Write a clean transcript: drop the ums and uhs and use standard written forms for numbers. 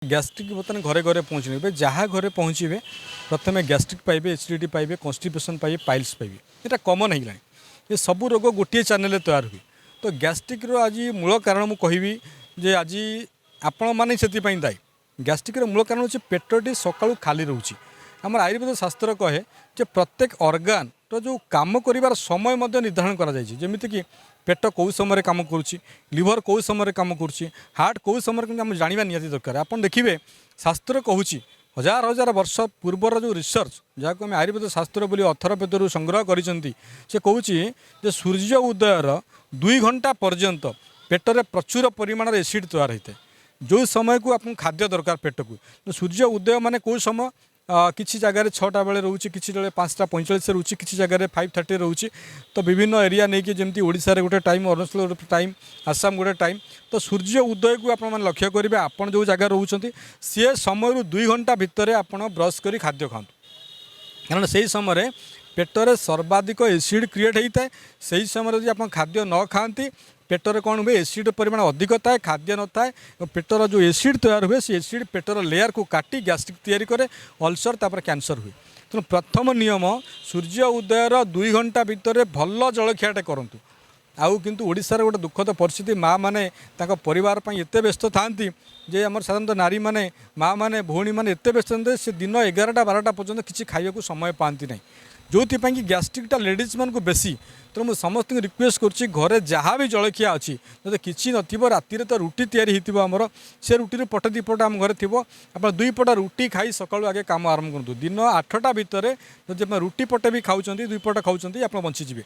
Gastric ବର୍ତ୍ତମାନ ଘରେ ଘରେ ପହଞ୍ଚିବେ। ଏବେ ଯାହା ଘରେ ପହଞ୍ଚିବେ ପ୍ରଥମେ ଗ୍ୟାଷ୍ଟ୍ରିକ୍ ପାଇବେ, ଏସିଡ଼ିଟି ପାଇବେ, କନଷ୍ଟିପେସନ୍ ପାଇବେ, ପାଇଲ୍ସ ପାଇବେ। এটা কমন ହେଇଗଲାଣି। ଏ ସବୁ ରୋଗ ଗୋଟିଏ ଚ୍ୟାନେଲରେ ତৈୟାର ହୁଏ। ତ ଗ୍ୟାଷ୍ଟ୍ରିକ୍ର ଆଜି ମୂଳ କାରଣ ମୁଁ କହିବି ଯେ ଆଜି ଆପଣମାନେ ସେଥିପାଇଁ ଦାୟୀ। ଗ୍ୟାଷ୍ଟ୍ରିକ୍ର ମୂଳ କାରଣ ହେଉଛି ପେଟଟି ସକାଳୁ ଖାଲି ରହୁଛି। ଆମର ଆୟୁର୍ବେଦ ଶାସ୍ତ୍ର କହେ ଯେ ପ୍ରତ୍ୟେକ ଅର୍ଗାନର ଯେଉଁ କାମ କରିବାର ସମୟ ମଧ୍ୟ ନିର୍ଦ୍ଧାରଣ କରାଯାଇଛି। ଯେମିତିକି ପେଟ କେଉଁ ସମୟରେ କାମ କରୁଛି, লিভর କେଉଁ ସମୟରେ କାମ କରୁଛି, ହାର୍ଟ କେଉଁ ସମୟରେ, କିନ୍ତୁ ଆମେ ଜାଣିବା ନିହାତି ଦରକାର। ଆପଣ ଦେଖିବେ ଶାସ୍ତ୍ର କହୁଛି ହଜାର ହଜାର ବର୍ଷ ପୂର୍ବର ଯେଉଁ ରିସର୍ଚ୍ଚ, ଯାହାକୁ ଆମେ ଆୟୁର୍ବେଦ ଶାସ୍ତ୍ର ବୋଲି ଅଥର୍ବବେଦରୁ ସଂଗ୍ରହ କରିଛନ୍ତି, ସେ କହୁଛି ଯେ ସୂର୍ଯ୍ୟ ଉଦୟର 2 ଘଣ୍ଟା ପର୍ଯ୍ୟନ୍ତ ପେଟରେ ପ୍ରଚୁର ପରିମାଣର ଏସିଡ୍ ତୈୟାର ହୋଇଥାଏ। ଯେଉଁ ସମୟକୁ ଆପଣଙ୍କୁ ଖାଦ୍ୟ ଦରକାର ପେଟକୁ, ସୂର୍ଯ୍ୟ ଉଦୟ ମାନେ କେଉଁ ସମୟ, କିଛି ଜାଗାରେ 6ଟା ବେଳେ ରହୁଛି, କିଛି ବେଳେ 5ଟା 45 ରହୁଛି, କିଛି ଜାଗାରେ 5:30 ରହୁଛି। ତ ବିଭିନ୍ନ ଏରିଆ ନେଇକି ଯେମିତି ଓଡ଼ିଶାରେ ଗୋଟେ ଟାଇମ୍, ଅରୁଣାଚଳ ଗୋଟେ ଟାଇମ୍, ଆସାମ ଗୋଟେ ଟାଇମ୍। ତ ସୂର୍ଯ୍ୟ ଉଦୟକୁ ଆପଣମାନେ ଲକ୍ଷ୍ୟ କରିବେ, ଆପଣ ଯେଉଁ ଜାଗାରେ ରହୁଛନ୍ତି ସେ ସମୟରୁ 2 ଘଣ୍ଟା ଭିତରେ ଆପଣ ବ୍ରସ୍ କରି ଖାଦ୍ୟ ଖାଆନ୍ତୁ। କାରଣ ସେହି ସମୟରେ ପେଟରେ ସର୍ବାଧିକ ଏସିଡ୍ କ୍ରିଏଟ୍ ହୋଇଥାଏ। ସେହି ସମୟରେ ଯଦି ଆପଣ ଖାଦ୍ୟ ନ ଖାଆନ୍ତି ପେଟରେ କ'ଣ ହୁଏ, ଏସିଡ୍ ପରିମାଣ ଅଧିକ ଥାଏ, ଖାଦ୍ୟ ନଥାଏ। ପେଟର ଯେଉଁ ଏସିଡ୍ ତୈୟାର ହୁଏ ସେ ଏସିଡ୍ ପେଟର ଲେୟାରକୁ କାଟି ଗ୍ୟାଷ୍ଟ୍ରିକ୍ ତିଆରି କରେ, ଅଲସର, ତାପରେ କ୍ୟାନ୍ସର ହୁଏ। ତେଣୁ ପ୍ରଥମ ନିୟମ, ସୂର୍ଯ୍ୟ ଉଦୟର 2 ଘଣ୍ଟା ଭିତରେ ଭଲ ଜଳଖିଆଟେ କରନ୍ତୁ। ଆଉ କିନ୍ତୁ ଓଡ଼ିଶାର ଗୋଟେ ଦୁଃଖଦ ପରିସ୍ଥିତି, ମାଆ ମାନେ ତାଙ୍କ ପରିବାର ପାଇଁ ଏତେ ବ୍ୟସ୍ତ ଥାଆନ୍ତି ଯେ ଆମର ସାଧାରଣତଃ ନାରୀମାନେ, ମାଆ ମାନେ, ଭଉଣୀମାନେ ଏତେ ବ୍ୟସ୍ତ ଥାଆନ୍ତି ସେ ଦିନ 11ଟା 12ଟା ପର୍ଯ୍ୟନ୍ତ କିଛି ଖାଇବାକୁ ସମୟ ପାଆନ୍ତି ନାହିଁ, ଯେଉଁଥିପାଇଁ କି ଗ୍ୟାଷ୍ଟ୍ରିକ୍ଟା ଲେଡ଼ିଜ୍ମାନଙ୍କୁ ବେଶୀ। ତେଣୁ ମୁଁ ସମସ୍ତଙ୍କୁ ରିକ୍ୱେଷ୍ଟ କରୁଛି, ଘରେ ଯାହା ବି ଜଳଖିଆ ଅଛି, ଯଦି କିଛି ନଥିବ ରାତିରେ ତ ରୁଟି ତିଆରି ହେଇଥିବ ଆମର, ସେ ରୁଟିରୁ ପଟେ 2 ପଟ ଆମ ଘରେ ଥିବ, ଆପଣ 2 ପଟ ରୁଟି ଖାଇ ସକାଳୁ ଆଗେ କାମ ଆରମ୍ଭ କରନ୍ତୁ। ଦିନ 8ଟା ଭିତରେ ଯଦି ଆପଣ ରୁଟି ପଟେ ବି ଖାଉଛନ୍ତି, 2 ପଟ ଖାଉଛନ୍ତି, ଆପଣ ବଞ୍ଚିଯିବେ।